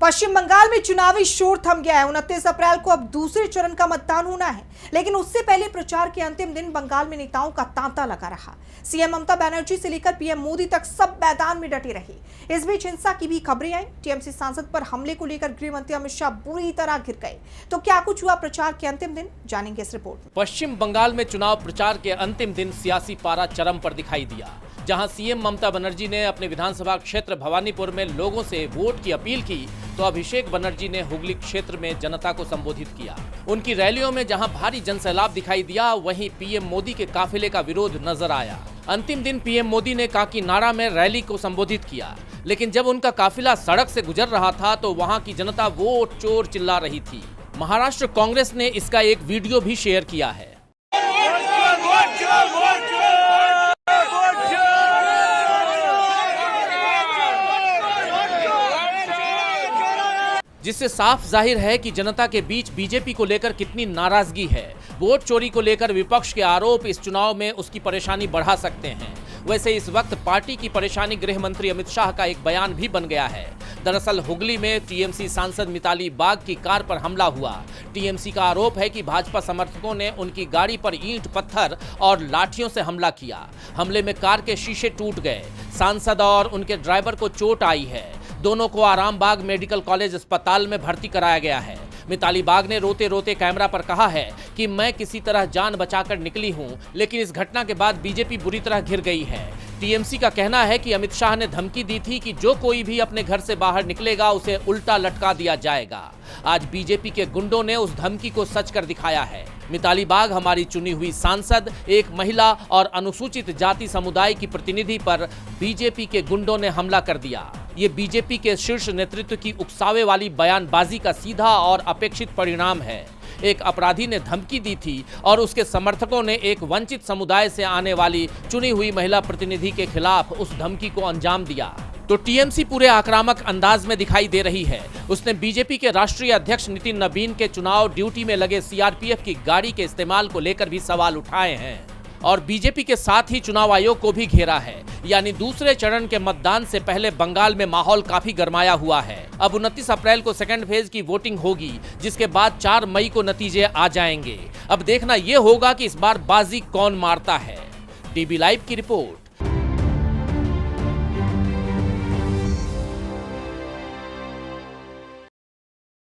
पश्चिम बंगाल में चुनावी शोर थम गया है। 29 अप्रैल को अब दूसरे चरण का मतदान होना है, लेकिन उससे पहले प्रचार के अंतिम दिन बंगाल में नेताओं का तांता लगा रहा। सीएम ममता बनर्जी से लेकर पीएम मोदी तक सब मैदान में डटे रहे। इस बीच हिंसा की भी खबरें आई। टीएमसी सांसद पर हमले को लेकर गृह मंत्री अमित शाह बुरी तरह घिर गए। तो क्या कुछ हुआ प्रचार के अंतिम दिन, जानेंगे इस रिपोर्ट में। पश्चिम बंगाल में चुनाव प्रचार के अंतिम दिन सियासी पारा चरम पर दिखाई दिया, जहां सीएम ममता बनर्जी ने अपने विधानसभा क्षेत्र भवानीपुर में लोगों से वोट की अपील की, तो अभिषेक बनर्जी ने हुगली क्षेत्र में जनता को संबोधित किया। उनकी रैलियों में जहां भारी जनसैलाब दिखाई दिया, वहीं पीएम मोदी के काफिले का विरोध नजर आया। अंतिम दिन पीएम मोदी ने काकी नाड़ा में रैली को संबोधित किया, लेकिन जब उनका काफिला सड़क से गुजर रहा था तो वहां की जनता वोट चोर चिल्ला रही थी। महाराष्ट्र कांग्रेस ने इसका एक वीडियो भी शेयर किया है, जिससे साफ जाहिर है कि जनता के बीच बीजेपी को लेकर कितनी नाराजगी है। वोट चोरी को लेकर विपक्ष के आरोप इस चुनाव में उसकी परेशानी बढ़ा सकते हैं। वैसे इस वक्त पार्टी की परेशानी गृह मंत्री अमित शाह का एक बयान भी बन गया है। दरअसल हुगली में टीएमसी सांसद मिताली बाग की कार पर हमला हुआ। टीएमसी का आरोप है कि भाजपा समर्थकों ने उनकी गाड़ी पर ईंट, पत्थर और लाठियों से हमला किया। हमले में कार के शीशे टूट गए। सांसद और उनके ड्राइवर को चोट आई है। दोनों को आरामबाग मेडिकल कॉलेज अस्पताल में भर्ती कराया गया है। मिताली बाग ने रोते रोते कैमरा पर कहा है कि मैं किसी तरह जान बचाकर निकली हूं, लेकिन इस घटना के बाद बीजेपी बुरी तरह घिर गई है। टीएमसी का कहना है कि अमित शाह ने धमकी दी थी कि जो कोई भी अपने घर से बाहर निकलेगा उसे उल्टा लटका दिया जाएगा। आज बीजेपी के गुंडों ने उस धमकी को सच कर दिखाया है। मिताली बाग हमारी चुनी हुई सांसद, एक महिला और अनुसूचित जाति समुदाय की प्रतिनिधि पर बीजेपी के गुंडों ने हमला कर दिया। ये बीजेपी के शीर्ष नेतृत्व की उकसावे वाली बयानबाजी का सीधा और अपेक्षित परिणाम है। एक अपराधी ने धमकी दी थी और उसके समर्थकों ने एक वंचित समुदाय से आने वाली चुनी हुई महिला प्रतिनिधि के खिलाफ उस धमकी को अंजाम दिया। तो टीएमसी पूरे आक्रामक अंदाज में दिखाई दे रही है। उसने बीजेपी के राष्ट्रीय अध्यक्ष नितिन नबीन के चुनाव ड्यूटी में लगे सीआरपीएफ की गाड़ी के इस्तेमाल को लेकर भी सवाल उठाए हैं और बीजेपी के साथ ही चुनाव आयोग को भी घेरा है। यानी दूसरे चरण के मतदान से पहले बंगाल में माहौल काफी गरमाया हुआ है। अब 29 अप्रैल को सेकंड फेज की वोटिंग होगी, जिसके बाद 4 मई को नतीजे आ जाएंगे। अब देखना यह होगा कि इस बार बाजी कौन मारता है। टीवी लाइव की रिपोर्ट।